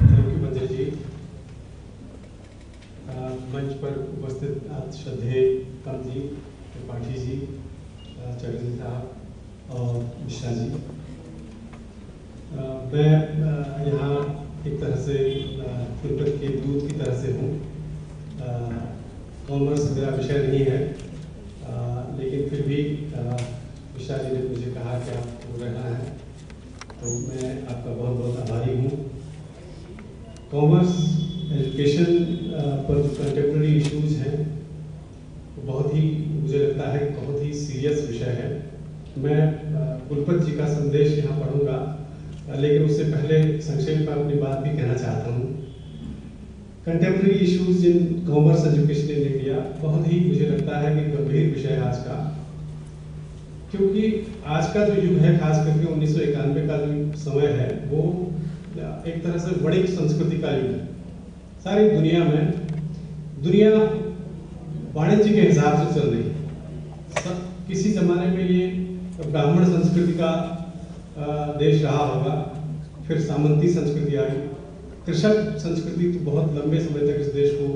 Thank you मंजरी जी। मंच पर उपस्थित श्रद्धेय कंत जी, त्रिपाठी जी, चटर्जी साहब और मिश्रा जी, मैं यहाँ एक तरह से तिब्बत के दूत की तरह से हूँ। कॉमर्स मेरा विषय नहीं है, लेकिन फिर भी मिश्रा जी ने मुझे कहा कि आपको रहना है, तो मैं आपका बहुत बहुत आभारी हूँ। कॉमर्स एजुकेशन पर जो कंटेम्प्रेरी इश्यूज हैं वो बहुत ही, मुझे लगता है बहुत ही सीरियस विषय है। मैं कुलपति जी का संदेश यहाँ पढ़ूंगा, लेकिन उससे पहले संक्षेप में अपनी बात भी कहना चाहता हूँ। Contemporary issues in commerce education in India बहुत ही, मुझे लगता है कि गंभीर विषय है आज का, क्योंकि आज का जो युग है, खास करके 1991 का जो समय है, वो एक तरह से वणिक संस्कृति का युग है। सारी दुनिया में दुनिया वाणिज्य के हिसाब से चल रही है। किसी जमाने में ये ब्राह्मण संस्कृति का देश रहा होगा, फिर सामंती संस्कृति आई, कृषक संस्कृति तो बहुत लंबे समय तक इस देश को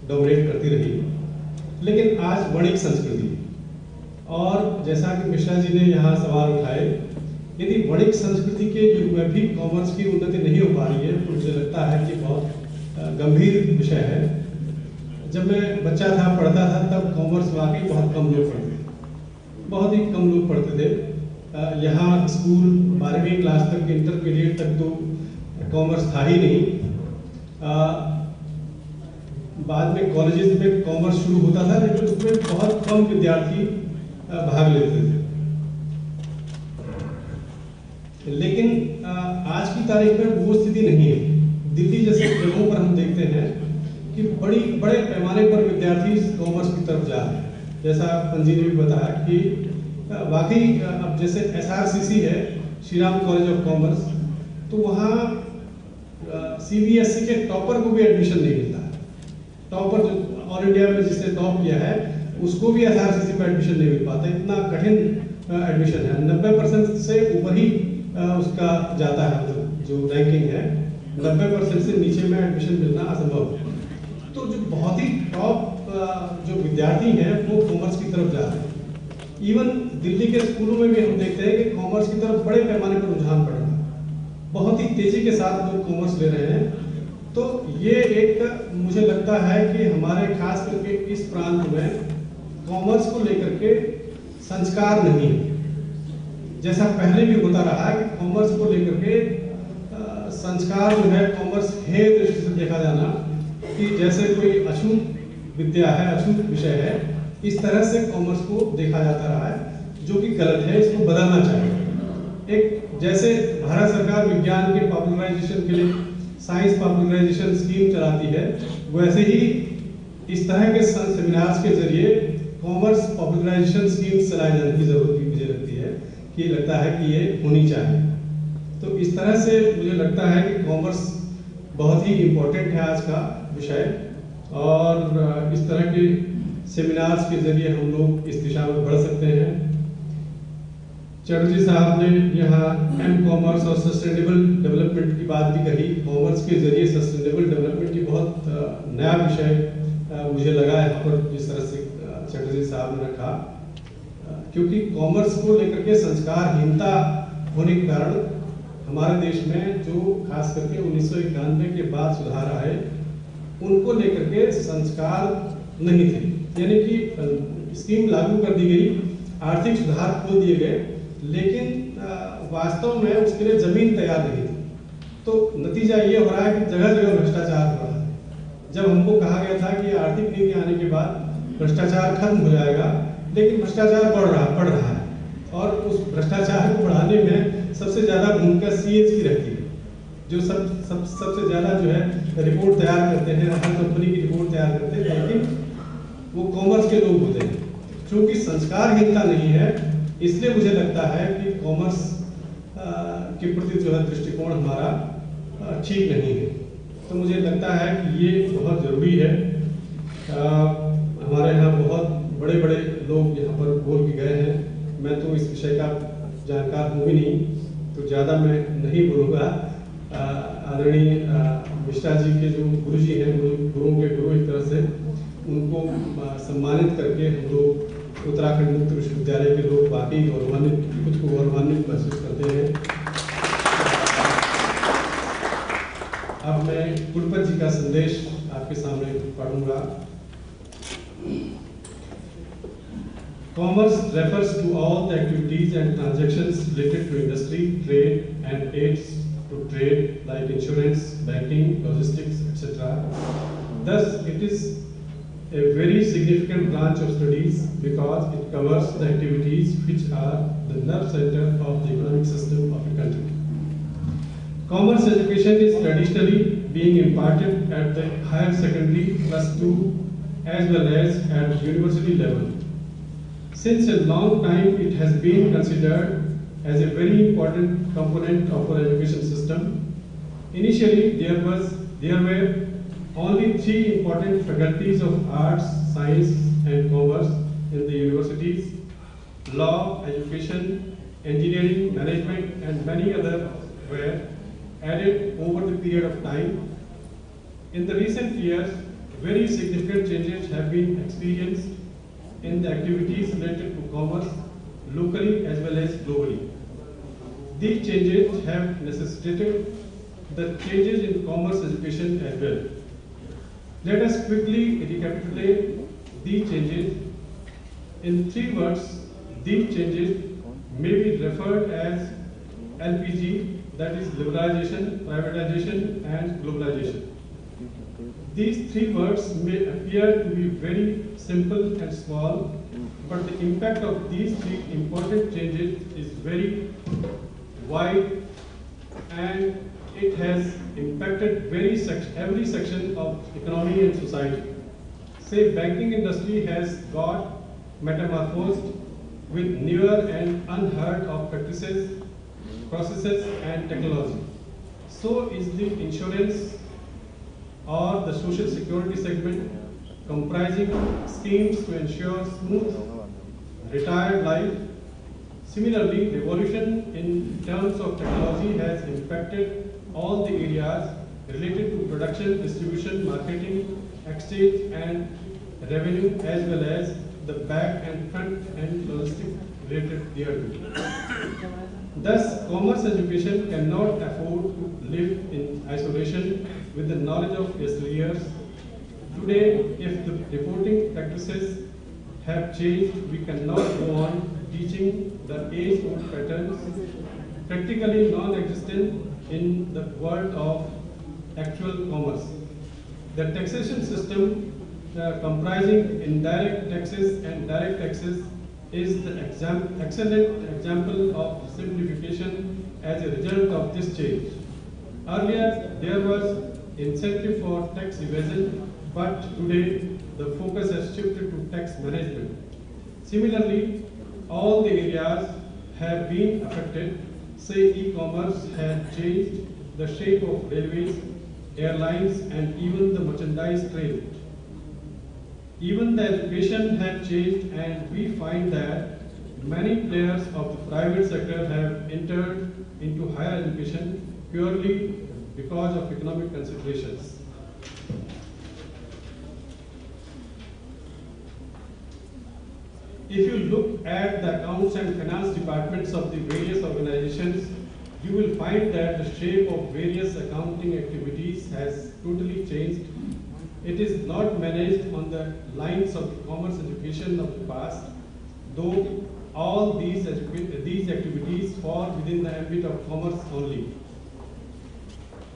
डोमिनेट करती रही, लेकिन आज वणिक संस्कृति है। और जैसा कि मिश्रा जी ने यहाँ सवाल उठाए, यदि वणिक संस्कृति के युग में भी कॉमर्स की उन्नति नहीं हो पा रही है, तो मुझे लगता है कि बहुत गंभीर विषय है। जब मैं बच्चा था, पढ़ता था, तब कॉमर्स वाकई बहुत कम लोग पढ़ते थे, बहुत ही कम लोग पढ़ते थे। यहाँ स्कूल 12वीं क्लास तक, इंटरमीडिएट तक तो कॉमर्स था ही नहीं। बाद में कॉलेजेस में कॉमर्स शुरू होता था, लेकिन उसमें बहुत कम विद्यार्थी भाग लेते थे। लेकिन आज की तारीख में वो स्थिति नहीं है। दिल्ली जैसे जगहों पर हम देखते हैं कि बड़े पैमाने पर विद्यार्थी कॉमर्स की तरफ जा रहे हैं। जैसा पंजी ने भी बताया कि वाकई अब जैसे SRCC है, Shri Ram college of commerce, तो वहाँ CBSE के टॉपर को भी एडमिशन नहीं मिलता है। टॉपर जो ऑल इंडिया में जिसने टॉप किया है, उसको भी SRCC में एडमिशन नहीं मिल पाता। इतना कठिन एडमिशन है, 90% से ऊपर ही उसका जाता है, जो रैंकिंग है 90% से नीचे में एडमिशन मिलना असंभव है। तो जो बहुत ही टॉप जो विद्यार्थी हैं वो कॉमर्स की तरफ जा रहे हैं। इवन दिल्ली के स्कूलों में भी हम देखते हैं कि कॉमर्स की तरफ बड़े पैमाने पर रुझान पड़ रहा है, बहुत ही तेजी के साथ लोग कॉमर्स ले रहे हैं। तो ये एक, मुझे लगता है कि हमारे खास करके इस प्रांत में कॉमर्स को लेकर के संस्कार नहीं है। जैसा पहले भी होता रहा है कि कॉमर्स को लेकर के संस्कार जो है, कॉमर्स हे दृष्टि से देखा जाना कि जैसे कोई अछूत विद्या है, अछूत विषय है, इस तरह से कॉमर्स को देखा जाता रहा है, जो कि गलत है। इसको बदलना चाहिए। एक जैसे भारत सरकार विज्ञान के पॉपुलराइजेशन के लिए साइंस पॉपुलराइजेशन स्कीम चलाती है, वैसे ही इस तरह के सेमिनार्स के जरिए कॉमर्स पॉपुलराइजेशन स्कीम चलाए जाने की जरूरत भी मुझे लगती है, कि लगता है कि ये होनी चाहिए। तो इस तरह से मुझे लगता है कि कॉमर्स बहुत ही इम्पोर्टेंट है आज का विषय, और इस तरह के सेमिनार्स के जरिए हम लोग इस दिशा में बढ़ सकते हैं। चटर्जी साहब ने यहाँ कॉमर्स और सस्टेनेबल डेवलपमेंट की बात भी कही। कॉमर्स के जरिए सस्टेनेबल डेवलपमेंट की बहुत नया विषय मुझे लगा यहाँ पर, जिस तरह से चटर्जी साहब ने रखा, क्योंकि कॉमर्स को लेकर के संस्कारहीनता होने के कारण हमारे देश में जो खास करके 1991 के बाद सुधार आए, उनको लेकर के संस्कार नहीं थे। यानी कि स्कीम लागू कर दी गई, आर्थिक सुधार खोल दिए गए, लेकिन वास्तव में उसके लिए जमीन तैयार नहीं थी। तो नतीजा ये हो रहा है कि जगह जगह भ्रष्टाचार हो रहा है। जब हमको कहा गया था कि आर्थिक नीति आने के बाद भ्रष्टाचार खत्म हो जाएगा, लेकिन भ्रष्टाचार बढ़ रहा है, और उस भ्रष्टाचार को बढ़ाने में सबसे ज़्यादा भूमिका CAG की रहती है, जो सबसे ज़्यादा जो है रिपोर्ट तैयार करते हैं, हर कंपनी की रिपोर्ट तैयार करते हैं, लेकिन वो कॉमर्स के लोग होते हैं। क्योंकि संस्कारहीनता नहीं है, इसलिए मुझे लगता है कि कॉमर्स के प्रति जो है दृष्टिकोण हमारा ठीक नहीं है। तो मुझे लगता है कि ये बहुत ज़रूरी है। हमारे यहाँ बहुत बड़े बड़े लोग यहाँ पर बोल के गए हैं, मैं तो इस विषय का जानकार हूँ ही नहीं, तो ज़्यादा मैं नहीं बोलूँगा। आदरणीय मिश्रा जी के जो गुरु जी हैं, गुरुओं के गुरु एक तरह से, उनको सम्मानित करके हम लोग उत्तराखंड मुक्त विश्वविद्यालय के लोग वाकई गौरवान्वित, खुद को गौरवान्वित महसूस करते हैं। अब मैं कुलपति जी का संदेश आपके सामने पढ़ूंगा। Commerce refers to all the activities and transactions related to industry, trade and aids to trade like insurance, banking, logistics, etc. Thus, it is a very significant branch of studies because it covers the activities which are the nerve center of the economic system of a country. Commerce education is traditionally being imparted at the higher secondary +2 as well as at university level. Since a long time, it has been considered as a very important component of our education system. Initially, there were only 3 important faculties of arts, science, and commerce in the universities: law, education, engineering, management, and many others were added over the period of time. In the recent years, very significant changes have been experienced in the activities related to commerce, locally as well as globally. These changes have necessitated the changes in commerce education as well. Let us quickly recapitulate these changes. In 3 words, these changes may be referred as LPG, that is liberalization, privatization, and globalization. These 3 words may appear to be very simple and small, but the impact of these 3 important changes is very wide, and it has impacted every section of economy and society. Say, banking industry has got metamorphosed with newer and unheard of practices, processes, and technology. So is the insurance or the social security segment, comprising schemes to ensure smooth retired life. Similarly, revolution in terms of technology has impacted all the areas related to production, distribution, marketing, exchange, and revenue, as well as the back and front end logistics related thereto. Thus, commerce education cannot afford to live in isolation with the knowledge of yesteryears. Today, if the reporting practices have changed, we cannot go on teaching the age-old patterns, practically non-existent in the world of actual commerce. The taxation system comprising indirect taxes and direct taxes is the excellent example of simplification as a result of this change. Earlier, there was incentive for tax evasion, but today the focus has shifted to tax management. Similarly, all the areas have been affected. Say, e-commerce has changed the shape of railways, airlines, and even the merchandise trade. Even the education has changed, and we find that many players of the private sector have entered into higher education purely because of economic considerations. If you look at the accounts and finance departments of the various organizations, you will find that the shape of various accounting activities has totally changed. It is not managed on the lines of the commerce education of the past, though all these activities fall within the ambit of commerce only.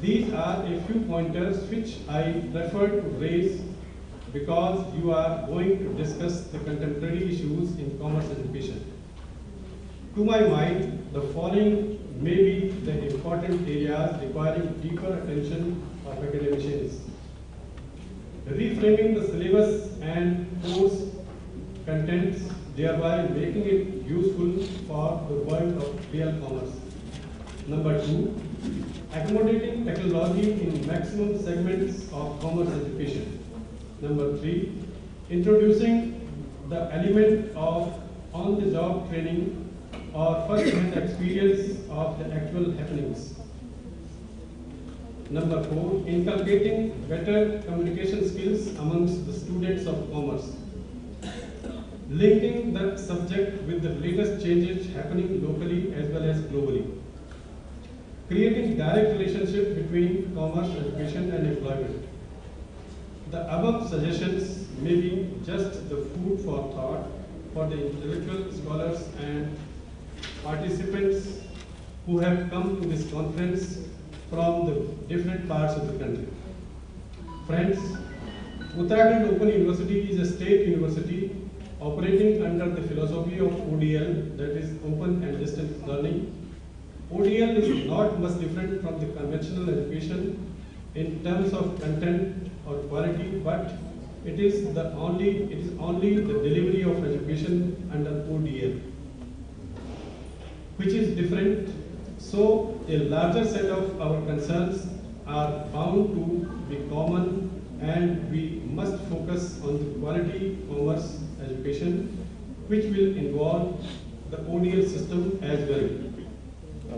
These are a few pointers which I prefer to raise because you are going to discuss the contemporary issues in commerce education. To my mind, the following may be the important areas requiring deeper attention of academicians. Reframing the syllabus and course contents, thereby making it useful for the world of real commerce. Number 2, accommodating technology in maximum segments of commerce education. Number 3, introducing the element of on-the-job training or first-hand experience of the actual happenings. Number 4, inculcating better communication skills amongst the students of commerce. Linking the subject with the latest changes happening locally as well as globally. Creating direct relationship between commerce, education and employment. The above suggestions may be just the food for thought for the intellectual scholars and participants who have come to this conference from the different parts of the country. Friends, Uttarakhand Open University is a state university operating under the philosophy of ODL, that is Open and Distance Learning. ODL is not much different from the conventional education in terms of content or quality, but it is only the delivery of education under ODL, which is different. So a larger set of our concerns are bound to be common, and we must focus on the quality commerce education, which will involve the ODL system as well.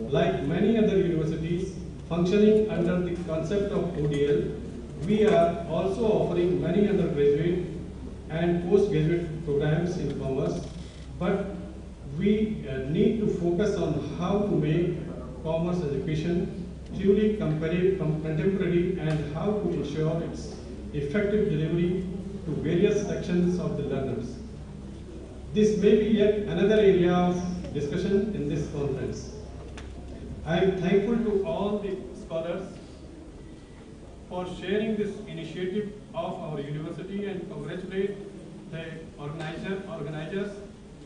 Like many other universities functioning under the concept of ODL, we are also offering many undergraduate and postgraduate programs in commerce, but we need to focus on how to make commerce education truly contemporary and how to ensure its effective delivery to various sections of the learners. This may be yet another area of discussion in this conference. I am thankful to all the scholars for sharing this initiative of our university and congratulate the organizers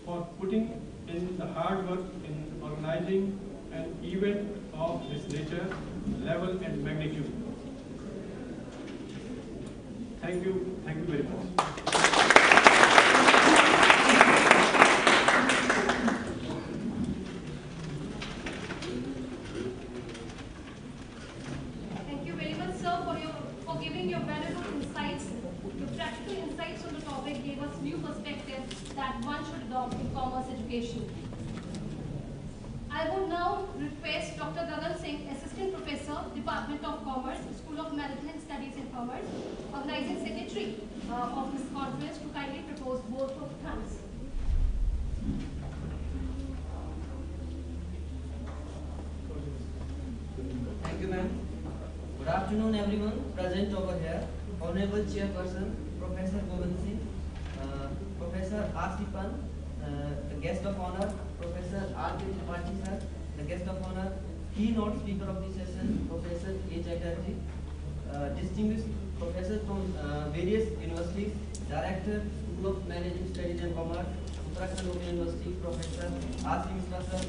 for putting in the hard work in organizing an event of this nature, level and magnitude. Thank you very much. Thank you very much, sir, for giving your valuable insights. Your practical insights on the topic gave us new perspectives that one should adopt in commerce education. I would now request Dr. Gagan Singh, Assistant Professor, Department of Commerce, School of Management Studies in Commerce, Organizing Secretary of this conference, to kindly propose both of thanks. Thank you, ma'am. Good afternoon, everyone present over here. Honorable Chairperson, Professor Govind Singh, Professor R.C. The guest of honor, Professor R.K. Tripathi sir, the guest of honor, keynote speaker of the session, Professor A. Chatterjee, distinguished professors from various universities, Director, School of Management Studies and Commerce, Uttarakhand Open University, Professor R.C. Mishra sir,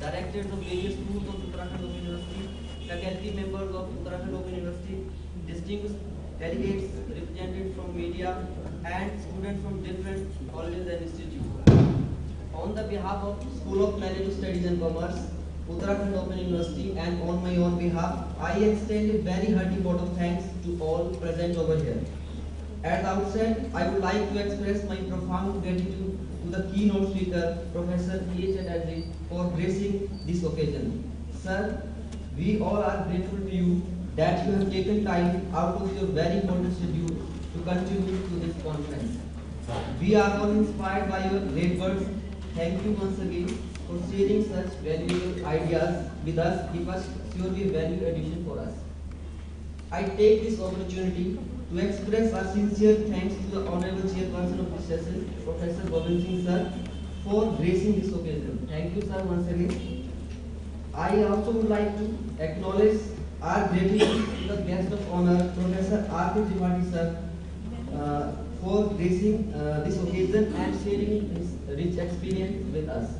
Directors of various schools of Uttarakhand Open University, faculty members of Uttarakhand Open University, distinguished delegates represented from media, and students from different colleges and institutes. On the behalf of School of Management Studies and Commerce, Uttarakhand Open University, and on my own behalf, I extend a very hearty vote of thanks to all present over here. At the outset, I would like to express my profound gratitude to the keynote speaker, Professor A. Chatterjee, for gracing this occasion. Sir, we all are grateful to you that you have taken time out of your very important schedule to contribute to this conference. We are all inspired by your great words. Thank you once again for sharing such valuable ideas with us. It was surely a value addition for us. I take this opportunity to express our sincere thanks to the Honorable Chairperson of this session, Professor Govind Singh sir, for gracing this occasion. Thank you, sir, once again. I also would like to acknowledge our gratitude to the guest of honor, Professor R.K. Tripathi sir, for gracing this occasion and sharing his rich experience with us.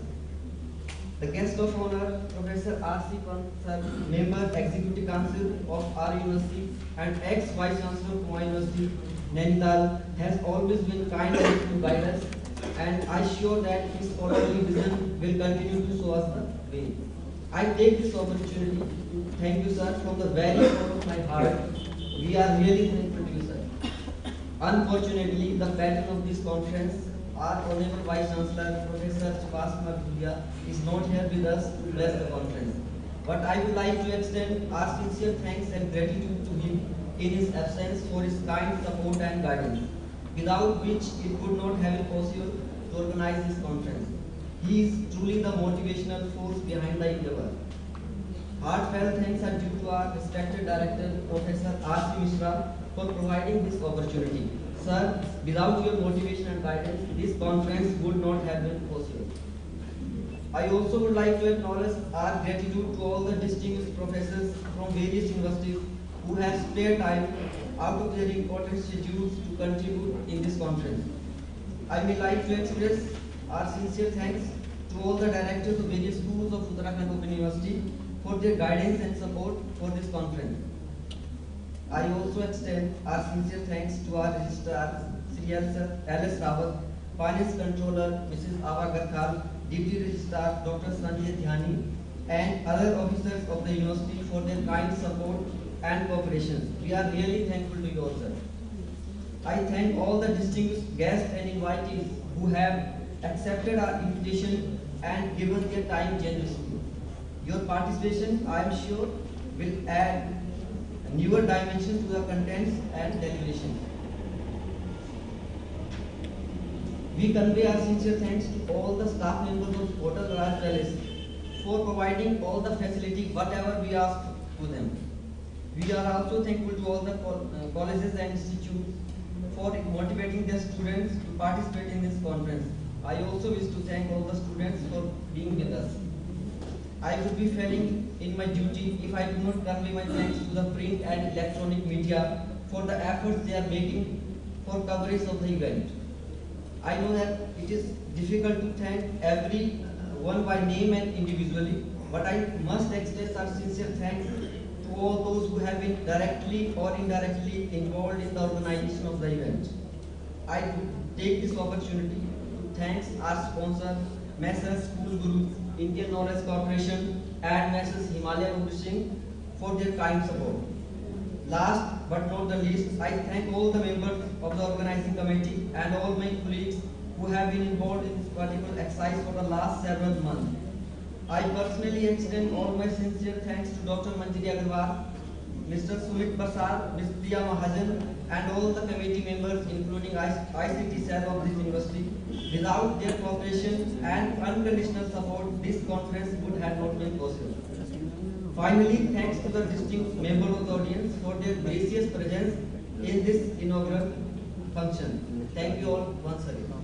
The guest of honor, Professor R.C. Pant sir, Member Executive Council of our university and ex-Vice Chancellor of my university, Nainital, has always been kind enough to guide us, and I am sure that his scholarly vision will continue to show us the way. I take this opportunity to thank you, sir, from the very bottom of my heart. We are really thankful to you, sir. Unfortunately, the pattern of this conference our Honorable Vice Chancellor, Professor Subhash Kumar Dhulia, is not here with us to bless the conference. But I would like to extend our sincere thanks and gratitude to him in his absence for his kind support and guidance, without which it would not have been possible to organize this conference. He is truly the motivational force behind the endeavor. Heartfelt thanks are due to our respected director, Professor R.C. Mishra, for providing this opportunity. Sir, without your motivation and guidance, this conference would not have been possible. I also would like to acknowledge our gratitude to all the distinguished professors from various universities who have spared time out of their important schedules to contribute in this conference. I may like to express our sincere thanks to all the directors of various schools of Uttarakhand Open University for their guidance and support for this conference. I also extend our sincere thanks to our registrar, Sri L.S. Rawat, Finance Controller, Mrs. Ava Garkal, Deputy Registrar, Dr. Sanjay Dhyani, and other officers of the university for their kind support and cooperation. We are really thankful to you all, sir. I thank all the distinguished guests and invitees who have accepted our invitation and given their time generously. Your participation, I am sure, will add a newer dimension to the contents and deliberations. We convey our sincere thanks to all the staff members of Hotel Raj Palace for providing all the facility, whatever we ask to them. We are also thankful to all the colleges and institutes for motivating their students to participate in this conference. I also wish to thank all the students for being with us. I would be failing in my duty if I do not convey my thanks to the print and electronic media for the efforts they are making for coverage of the event. I know that it is difficult to thank everyone by name and individually, but I must express our sincere thanks to all those who have been directly or indirectly involved in the organization of the event. I take this opportunity to thank our sponsor, Messrs. School Guru, Indian Knowledge Corporation, and Messrs. Himalaya Publishing for their kind support. Last but not the least, I thank all the members of the organizing committee and all my colleagues who have been involved in this particular exercise for the last several months. I personally extend all my sincere thanks to Dr. Manjari Agarwal, Mr. Sumit Basar, Ms. Priya Mahajan, and all the committee members, including ICT cell of this university. Without their cooperation and unconditional support, this conference would have not been possible. Finally, thanks to the distinct members of the audience for their gracious presence in this inaugural function. Thank you all once again.